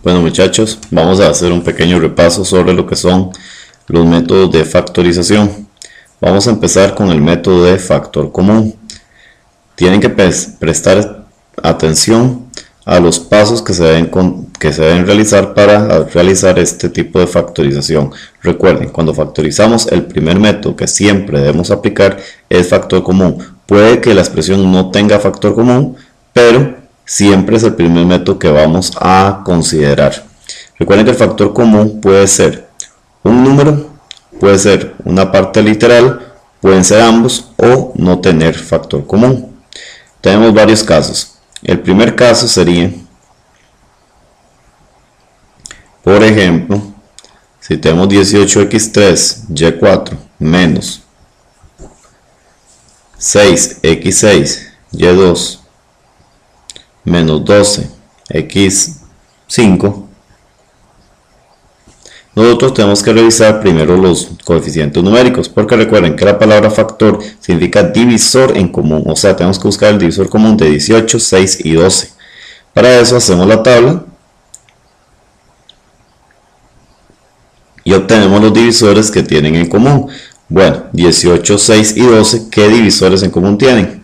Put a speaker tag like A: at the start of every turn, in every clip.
A: Bueno muchachos, vamos a hacer un pequeño repaso sobre lo que son los métodos de factorización. Vamos a empezar con el método de factor común. Tienen que prestar atención a los pasos que se deben realizar para realizar este tipo de factorización. Recuerden, cuando factorizamos, el primer método que siempre debemos aplicar es factor común. Puede que la expresión no tenga factor común, pero siempre es el primer método que vamos a considerar. Recuerden que el factor común puede ser un número, puede ser una parte literal, pueden ser ambos o no tener factor común. Tenemos varios casos. El primer caso sería, por ejemplo, si tenemos 18x3 y4 menos 6x6 y2 menos 12x5, nosotros tenemos que revisar primero los coeficientes numéricos, porque recuerden que la palabra factor significa divisor en común, o sea, tenemos que buscar el divisor común de 18, 6 y 12. Para eso hacemos la tabla y obtenemos los divisores que tienen en común. Bueno, 18, 6 y 12, ¿qué divisores en común tienen?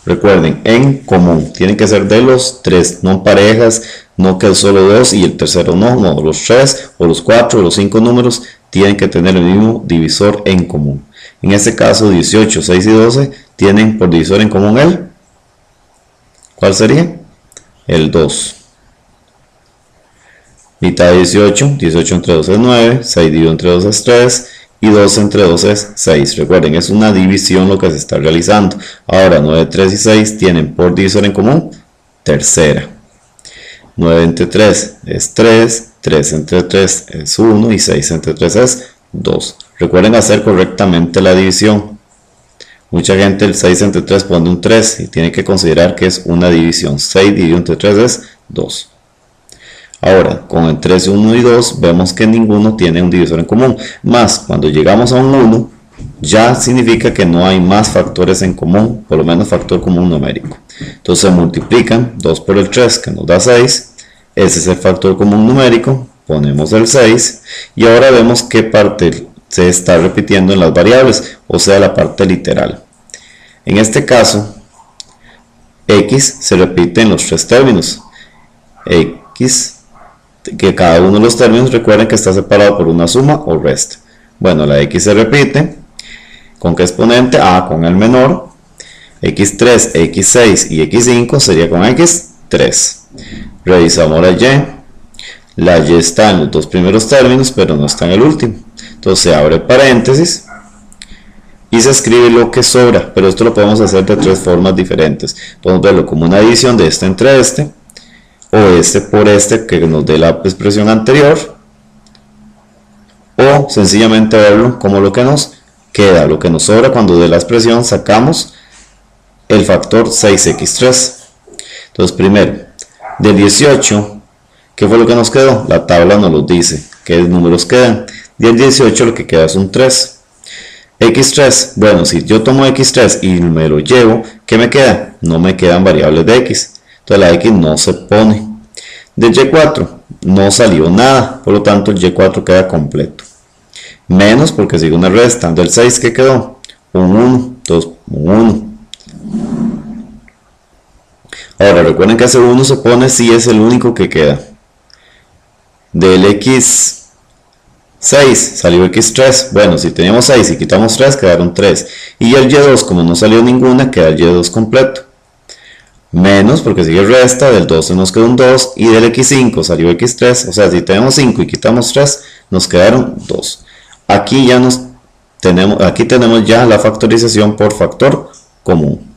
A: Recuerden, en común, tienen que ser de los tres, no parejas, no que solo dos y el tercero no, los tres o los cuatro o los cinco números tienen que tener el mismo divisor en común. En este caso, 18, 6 y 12 tienen por divisor en común ¿cuál sería? El 2. Mitad de 18, 18 entre 2 es 9, 6 dividido entre 2 es 3, y 12 entre 2 es 6. Recuerden, es una división lo que se está realizando. Ahora, 9, 3 y 6 tienen por divisor en común tercera. 9 entre 3 es 3, 3 entre 3 es 1 y 6 entre 3 es 2. Recuerden hacer correctamente la división. Mucha gente el 6 entre 3 pone un 3 y tiene que considerar que es una división. 6 dividido entre 3 es 2. Ahora, con el 3, 1 y 2 vemos que ninguno tiene un divisor en común. Más, cuando llegamos a un 1, ya significa que no hay más factores en común, por lo menos factor común numérico. Entonces se multiplican 2 por el 3, que nos da 6. Ese es el factor común numérico. Ponemos el 6. Y ahora vemos qué parte se está repitiendo en las variables, o sea, la parte literal. En este caso, x se repite en los tres términos. X, que cada uno de los términos, recuerden que está separado por una suma o resta. Bueno, la x se repite. ¿Con qué exponente? Con el menor. x3, x6 y x5 sería con x3. Revisamos la y. La y está en los dos primeros términos, pero no está en el último. Entonces se abre paréntesis y se escribe lo que sobra. Pero esto lo podemos hacer de tres formas diferentes. Podemos verlo como una división de este entre este, o este por este que nos dé la expresión anterior, o sencillamente verlo como lo que nos queda, lo que nos sobra cuando de la expresión sacamos el factor 6x3. Entonces primero, del 18, ¿qué fue lo que nos quedó? La tabla nos lo dice, qué números quedan. Del 18 lo que queda es un 3. x3, bueno, si yo tomo x3 y me lo llevo, ¿qué me queda? No me quedan variables de x. Entonces la x no se pone. De y4 no salió nada, por lo tanto el y4 queda completo. Menos porque sigue una resta. Del 6, ¿qué quedó? Un 1. Entonces un 1. Ahora recuerden que ese 1 se pone si es el único que queda. Del x6 salió x3. Bueno, si teníamos 6 y quitamos 3, quedaron 3. Y el y2, como no salió ninguna, queda el y2 completo. Menos porque sigue resta, del 12 nos quedó un 2 y del x5 salió x3, o sea, si tenemos 5 y quitamos 3 nos quedaron 2. Aquí tenemos ya la factorización por factor común.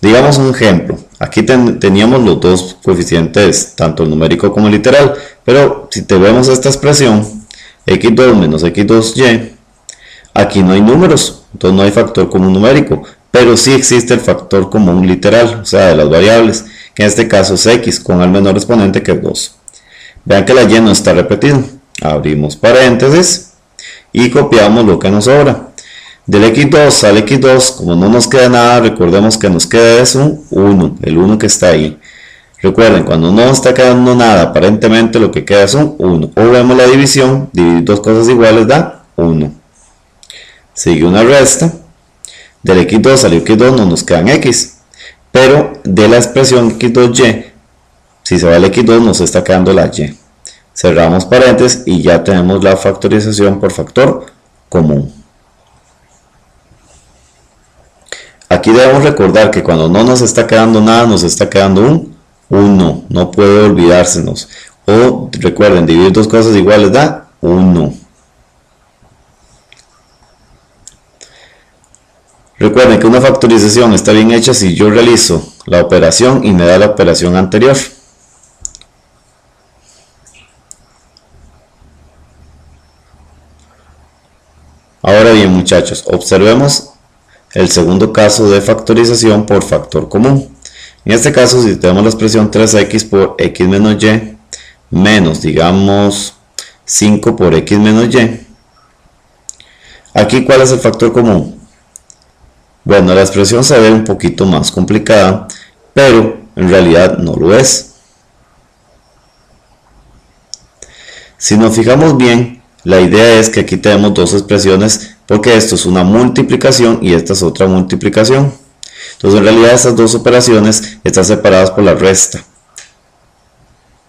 A: Digamos un ejemplo, aquí teníamos los dos coeficientes, tanto el numérico como el literal, pero si vemos esta expresión, x2 menos x2y, aquí no hay números, entonces no hay factor común numérico, pero sí existe el factor común literal, o sea, de las variables, que en este caso es x, con el menor exponente que es 2. Vean que la y no está repetido. Abrimos paréntesis y copiamos lo que nos sobra. Del x2 al x2, como no nos queda nada, recordemos que nos queda es un 1, el 1 que está ahí. Recuerden, cuando no está quedando nada, aparentemente lo que queda es un 1. O vemos la división, dividir dos cosas iguales da 1. Sigue una resta. Del x2 al x2 no nos quedan x. Pero de la expresión x2y, si se va el x2 nos está quedando la y. Cerramos paréntesis y ya tenemos la factorización por factor común. Aquí debemos recordar que cuando no nos está quedando nada, nos está quedando un 1. No puede olvidársenos. O recuerden, dividir dos cosas iguales da 1. Recuerden que una factorización está bien hecha si yo realizo la operación y me da la operación anterior. Ahora bien, muchachos, observemos el segundo caso de factorización por factor común. En este caso, si tenemos la expresión 3x por x menos y menos, digamos, 5 por x menos y, aquí, ¿cuál es el factor común? Bueno, la expresión se ve un poquito más complicada, pero en realidad no lo es. Si nos fijamos bien, la idea es que aquí tenemos dos expresiones, porque esto es una multiplicación y esta es otra multiplicación. Entonces en realidad estas dos operaciones están separadas por la resta.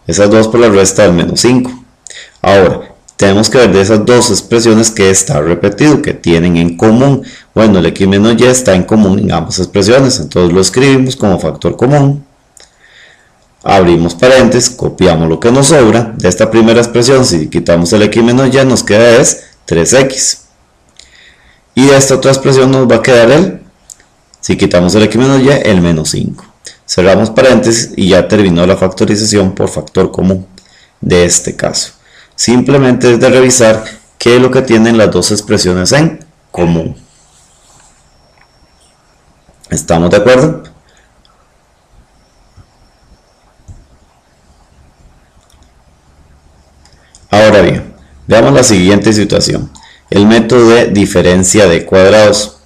A: Esas dos por la resta del menos 5. Ahora, tenemos que ver de esas dos expresiones que está repetido, que tienen en común. Bueno, el x menos y está en común en ambas expresiones, entonces lo escribimos como factor común. Abrimos paréntesis, copiamos lo que nos sobra. De esta primera expresión, si quitamos el x menos y, nos queda es 3x. Y de esta otra expresión nos va a quedar si quitamos el x menos y, el menos 5. Cerramos paréntesis y ya terminó la factorización por factor común de este caso. Simplemente es de revisar qué es lo que tienen las dos expresiones en común. ¿Estamos de acuerdo? Ahora bien, veamos la siguiente situación. El método de diferencia de cuadrados.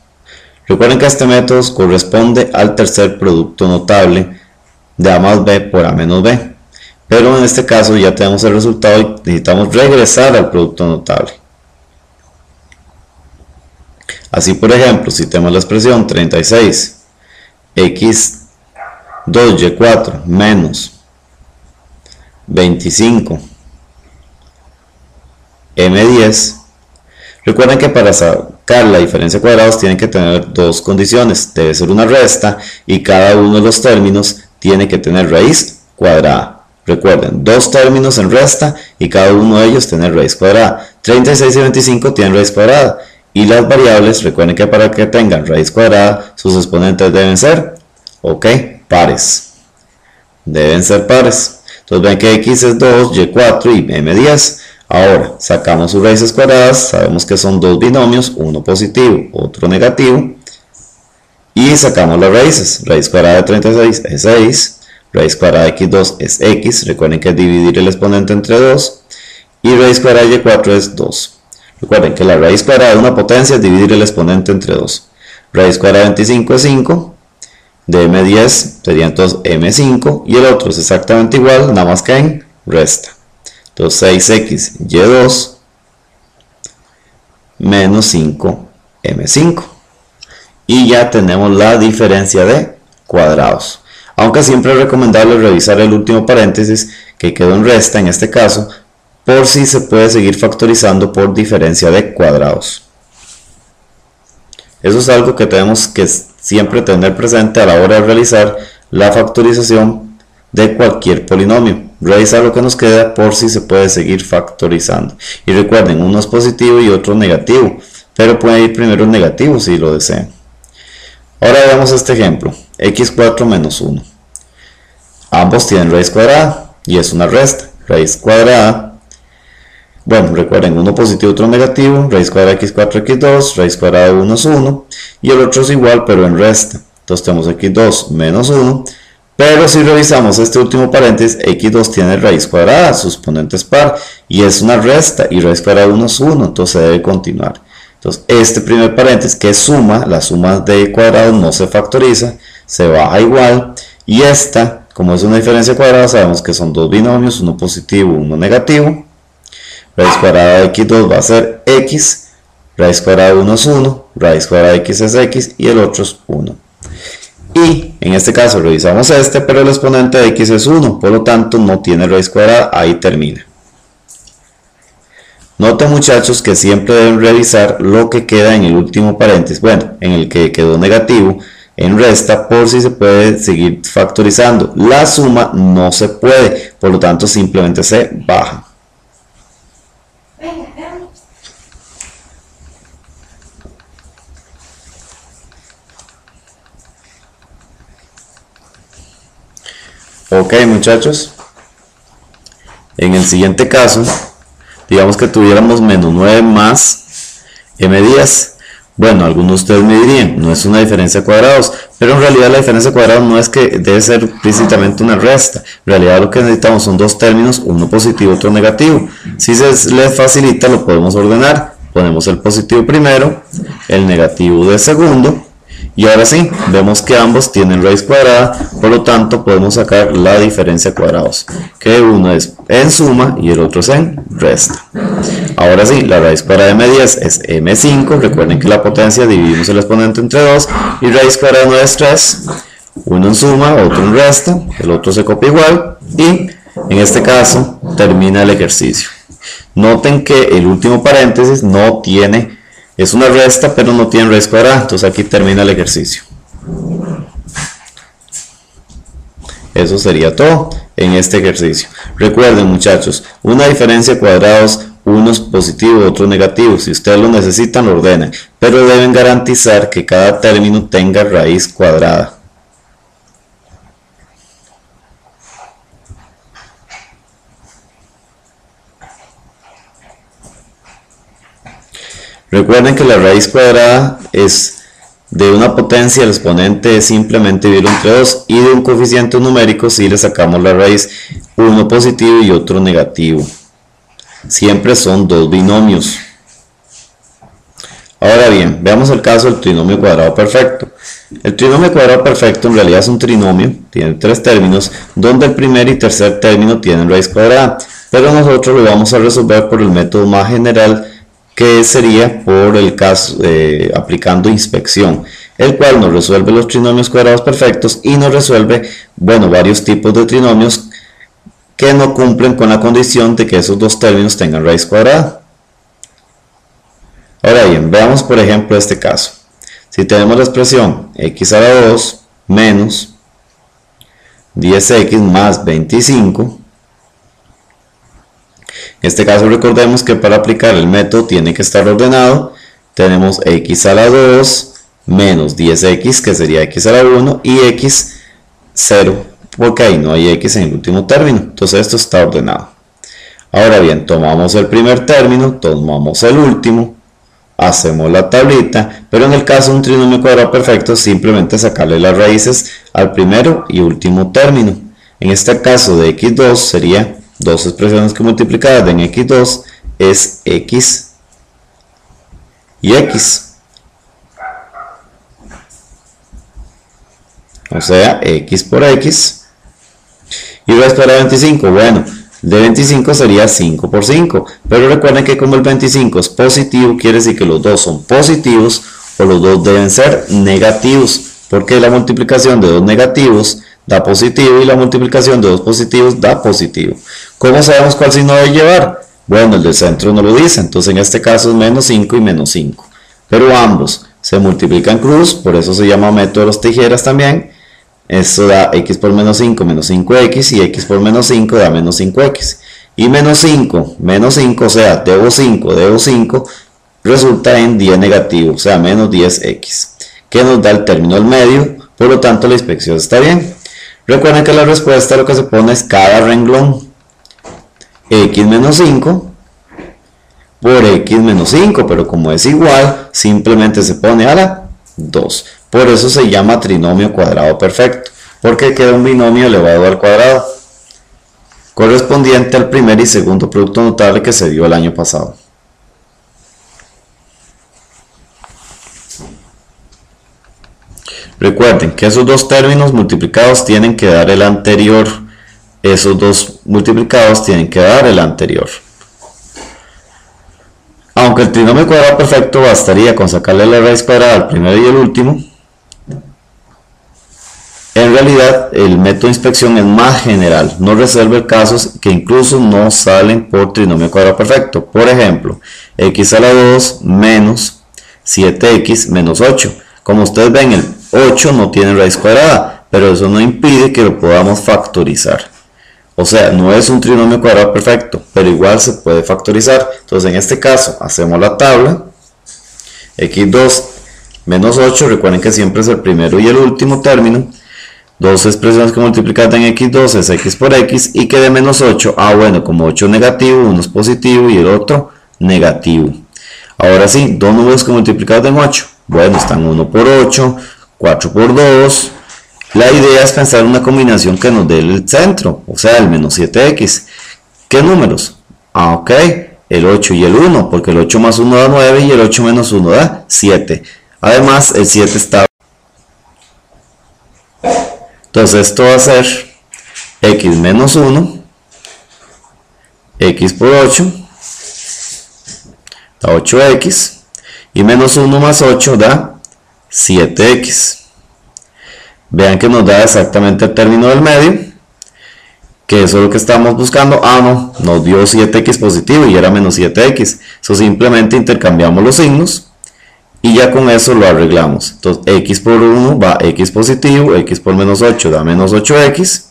A: Recuerden que este método corresponde al tercer producto notable de a más b por a menos b. Pero en este caso ya tenemos el resultado y necesitamos regresar al producto notable. Así, por ejemplo, si tenemos la expresión 36 x2y4 menos 25 m10, recuerden que para sacar la diferencia de cuadrados tienen que tener dos condiciones. Debe ser una resta y cada uno de los términos tiene que tener raíz cuadrada. Recuerden, dos términos en resta y cada uno de ellos tiene raíz cuadrada. 36 y 25 tienen raíz cuadrada. Y las variables, recuerden que para que tengan raíz cuadrada, sus exponentes deben ser, pares. Deben ser pares. Entonces ven que x es 2, y4 y m10. Ahora, sacamos sus raíces cuadradas. Sabemos que son dos binomios, uno positivo, otro negativo. Y sacamos las raíces. Raíz cuadrada de 36 es 6. Raíz cuadrada de x2 es x, recuerden que es dividir el exponente entre 2, y raíz cuadrada de y4 es 2. Recuerden que la raíz cuadrada de una potencia es dividir el exponente entre 2. Raíz cuadrada de 25 es 5, de m10 sería entonces m5, y el otro es exactamente igual, nada más que en resta. Entonces 6x y2 menos 5m5. Y ya tenemos la diferencia de cuadrados. Aunque siempre es recomendable revisar el último paréntesis que quedó en resta en este caso, por si se puede seguir factorizando por diferencia de cuadrados. Eso es algo que tenemos que siempre tener presente a la hora de realizar la factorización de cualquier polinomio. Revisar lo que nos queda por si se puede seguir factorizando. Y recuerden, uno es positivo y otro negativo, pero puede ir primero el negativo si lo desean. Ahora veamos este ejemplo, x4 menos 1. Ambos tienen raíz cuadrada y es una resta. Raíz cuadrada, bueno, recuerden, uno positivo, otro negativo. Raíz cuadrada de x4, x2, raíz cuadrada de 1 es 1. Y el otro es igual, pero en resta. Entonces tenemos x2 menos 1. Pero si revisamos este último paréntesis, x2 tiene raíz cuadrada, su exponente es par, y es una resta, y raíz cuadrada de 1 es 1, entonces se debe continuar. Entonces, este primer paréntesis que es suma, la suma de cuadrados no se factoriza, se baja igual, y esta, Como es una diferencia cuadrada, sabemos que son dos binomios, uno positivo, uno negativo. Raíz cuadrada de x2 va a ser x, raíz cuadrada de 1 es 1, raíz cuadrada de x es x y el otro es 1. Y en este caso revisamos este, pero el exponente de x es 1, por lo tanto no tiene raíz cuadrada, ahí termina. Noten, muchachos, que siempre deben revisar lo que queda en el último paréntesis, bueno, en el que quedó negativo, en resta, por si se puede seguir factorizando. La suma no se puede, por lo tanto simplemente se baja. Ok, muchachos, en el siguiente caso, digamos que tuviéramos menos 9 más m10. Bueno, algunos de ustedes me dirían, no es una diferencia de cuadrados, pero en realidad la diferencia de cuadrados no es que debe ser explícitamente una resta. En realidad lo que necesitamos son dos términos, uno positivo y otro negativo. Si se les facilita, lo podemos ordenar. Ponemos el positivo primero, el negativo de segundo. Y ahora sí, vemos que ambos tienen raíz cuadrada, por lo tanto podemos sacar la diferencia de cuadrados, que uno es en suma y el otro es en resta. Ahora sí, la raíz cuadrada de m10 es m5, recuerden que la potencia dividimos el exponente entre 2, y raíz cuadrada de 9 es 3, uno en suma, otro en resta, el otro se copia igual, y en este caso termina el ejercicio. Noten que el último paréntesis no tiene... Es una resta, pero no tiene raíz cuadrada, entonces aquí termina el ejercicio. Eso sería todo en este ejercicio. Recuerden, muchachos, una diferencia de cuadrados, uno es positivo, otro negativo. Si ustedes lo necesitan, lo ordenan, pero deben garantizar que cada término tenga raíz cuadrada. Recuerden que la raíz cuadrada es de una potencia, el exponente es simplemente dividirlo entre 2, y de un coeficiente numérico si le sacamos la raíz, uno positivo y otro negativo. Siempre son dos binomios. Ahora bien, veamos el caso del trinomio cuadrado perfecto. El trinomio cuadrado perfecto en realidad es un trinomio, tiene tres términos, donde el primer y tercer término tienen raíz cuadrada, pero nosotros lo vamos a resolver por el método más general, que sería por el caso aplicando inspección, el cual nos resuelve los trinomios cuadrados perfectos y nos resuelve, bueno, varios tipos de trinomios que no cumplen con la condición de que esos dos términos tengan raíz cuadrada. Ahora bien, veamos por ejemplo este caso. Si tenemos la expresión x a la 2 menos 10x más 25, en este caso recordemos que para aplicar el método tiene que estar ordenado. Tenemos x a la 2 menos 10x, que sería x a la 1, y x 0, porque ahí no hay x en el último término. Entonces esto está ordenado. Ahora bien, tomamos el primer término, tomamos el último, hacemos la tablita, pero en el caso de un trinomio cuadrado perfecto, simplemente sacarle las raíces al primero y último término. En este caso de x2 sería dos expresiones que multiplicadas en x2 es x y x, o sea, x por x. Y raíz cuadrada de 25, bueno, de 25 sería 5 por 5, pero recuerden que como el 25 es positivo, quiere decir que los dos son positivos o los dos deben ser negativos, porque la multiplicación de dos negativos da positivo y la multiplicación de dos positivos da positivo. ¿Cómo sabemos cuál signo debe llevar? Bueno, el del centro no lo dice, entonces en este caso es menos 5 y menos 5. Pero ambos se multiplican cruz, por eso se llama método de las tijeras también. Eso da x por menos 5, menos 5x, y x por menos 5 da menos 5x. Y menos 5, o sea, debo 5, resulta en 10 negativo, o sea, menos 10x, que nos da el término del medio, por lo tanto la inspección está bien. Recuerden que la respuesta lo que se pone es cada renglón, x menos 5 por x menos 5, pero como es igual, simplemente se pone a la 2. Por eso se llama trinomio cuadrado perfecto, porque queda un binomio elevado al cuadrado, correspondiente al primer y segundo producto notable que se dio el año pasado. Recuerden que esos dos términos multiplicados tienen que dar el anterior. Esos dos multiplicados tienen que dar el anterior. Aunque el trinomio cuadrado perfecto bastaría con sacarle la raíz cuadrada al primero y el último, en realidad el método de inspección es más general, no resuelve casos que incluso no salen por trinomio cuadrado perfecto. Por ejemplo, x a la 2 menos 7x menos 8. Como ustedes ven, el 8 no tiene raíz cuadrada, pero eso no impide que lo podamos factorizar. O sea, no es un trinomio cuadrado perfecto, pero igual se puede factorizar. Entonces, en este caso, hacemos la tabla. x2 menos 8, recuerden que siempre es el primero y el último término. Dos expresiones que multiplicadas en x2 es x por x, y que de menos 8, bueno, como 8 es negativo, uno es positivo y el otro negativo. Ahora sí, dos números que multiplicados en 8, bueno, están 1 por 8, 4 por 2. La idea es pensar en una combinación que nos dé el centro, o sea, el menos 7x. ¿Qué números? Ok, el 8 y el 1, porque el 8 más 1 da 9 y el 8 menos 1 da 7. Además, el 7 está... Entonces esto va a ser x menos 1, x por 8, da 8x, y menos 1 más 8 da 7x. Vean que nos da exactamente el término del medio, que eso es lo que estamos buscando. No, nos dio 7x positivo y era menos 7x. Eso simplemente intercambiamos los signos y ya con eso lo arreglamos. Entonces x por 1 va x positivo, x por menos 8 da menos 8x,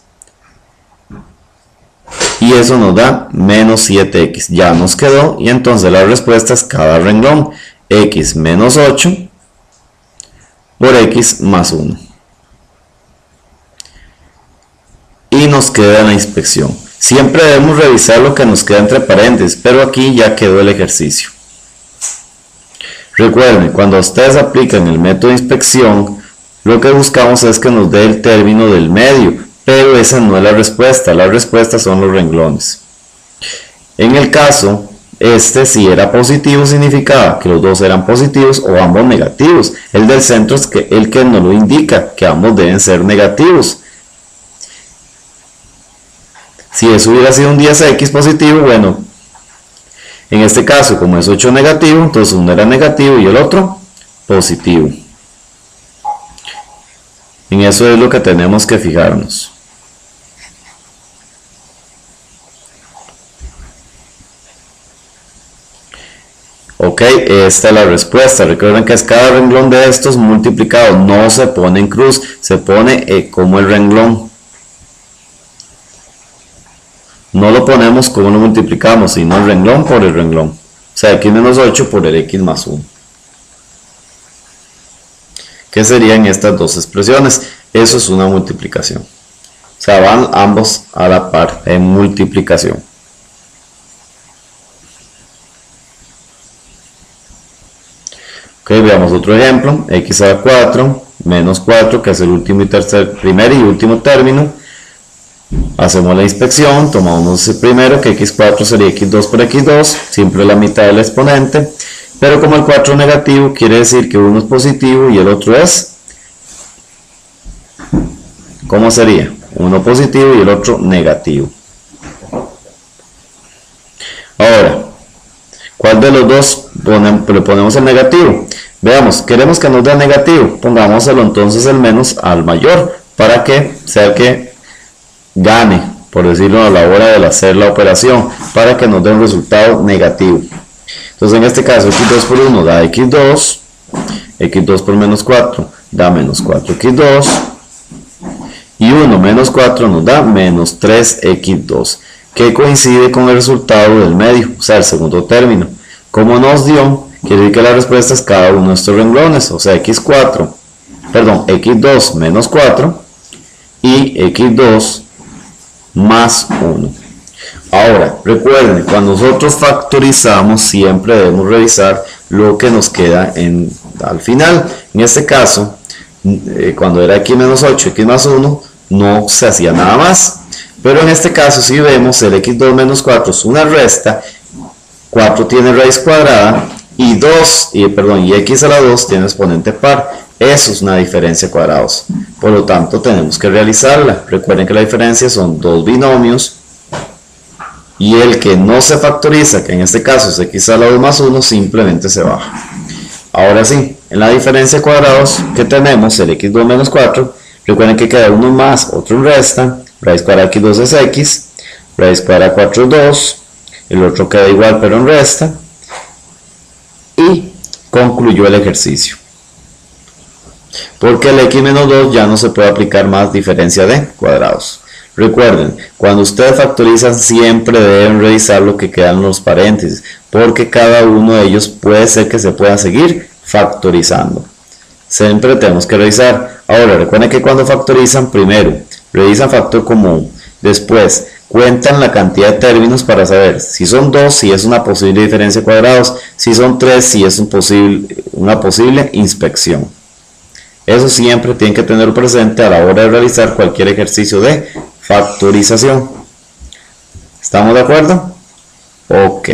A: y eso nos da menos 7x. Ya nos quedó, y entonces la respuesta es cada renglón, x menos 8 por x más 1. Y nos queda la inspección. Siempre debemos revisar lo que nos queda entre paréntesis, pero aquí ya quedó el ejercicio. Recuerden, cuando ustedes aplican el método de inspección, lo que buscamos es que nos dé el término del medio, pero esa no es la respuesta son los renglones. En el caso, si era positivo significaba que los dos eran positivos o ambos negativos. El del centro es el que nos lo indica, que ambos deben ser negativos. Si eso hubiera sido un 10x positivo, bueno, en este caso, como es 8 negativo, entonces uno era negativo y el otro positivo. En eso es lo que tenemos que fijarnos. Ok, esta es la respuesta. Recuerden que es cada renglón de estos multiplicado, no se pone en cruz, se pone como el renglón. No lo ponemos como lo multiplicamos, sino el renglón por el renglón. O sea, x menos 8 por el x más 1. ¿Qué serían estas dos expresiones? Eso es una multiplicación. O sea, van ambos a la par en multiplicación. Ok, veamos otro ejemplo. X a la 4 menos 4, que es el último y primer y último término. Hacemos la inspección, tomamos el primero, que x4 sería x2 por x2, siempre la mitad del exponente, pero como el 4 es negativo, quiere decir que uno es positivo y el otro es, ¿cómo sería? Uno positivo y el otro negativo. Ahora, ¿cuál de los dos le ponemos el negativo? Veamos, queremos que nos dé negativo, pongámoselo entonces el menos al mayor, para que sea el que gane, por decirlo, a la hora de hacer la operación, para que nos dé un resultado negativo. Entonces en este caso x2 por 1 da x2, x2 por menos 4 da menos 4x2, y 1 menos 4 nos da menos 3x2, que coincide con el resultado del medio, o sea, el segundo término. Como nos dio, quiere decir que la respuesta es cada uno de estos renglones, o sea, x2 menos 4 y x2 más 1. Ahora, recuerden, cuando nosotros factorizamos siempre debemos revisar lo que nos queda al final. En este caso, cuando era x menos 8, x más 1, no se hacía nada más. Pero en este caso, si vemos, el x2 menos 4 es una resta, 4 tiene raíz cuadrada y x a la 2 tiene exponente par. Eso es una diferencia de cuadrados. Por lo tanto, tenemos que realizarla. Recuerden que la diferencia son dos binomios y el que no se factoriza, que en este caso es x a la 2 más 1, simplemente se baja. Ahora sí, en la diferencia de cuadrados que tenemos, el x2 menos 4, recuerden que queda uno más, otro resta, raíz cuadrada de x2 es x, raíz cuadrada de 4 es 2, el otro queda igual pero en resta, y concluyó el ejercicio. Porque el x menos 2 ya no se puede aplicar más diferencia de cuadrados. Recuerden, cuando ustedes factorizan siempre deben revisar lo que queda en los paréntesis, porque cada uno de ellos puede ser que se pueda seguir factorizando. Siempre tenemos que revisar. Ahora, recuerden que cuando factorizan, primero revisan factor común, después cuentan la cantidad de términos para saber si son 2, si es una posible diferencia de cuadrados, si son 3, si es una posible inspección. Eso siempre tienen que tenerlo presente a la hora de realizar cualquier ejercicio de factorización. ¿Estamos de acuerdo? Ok.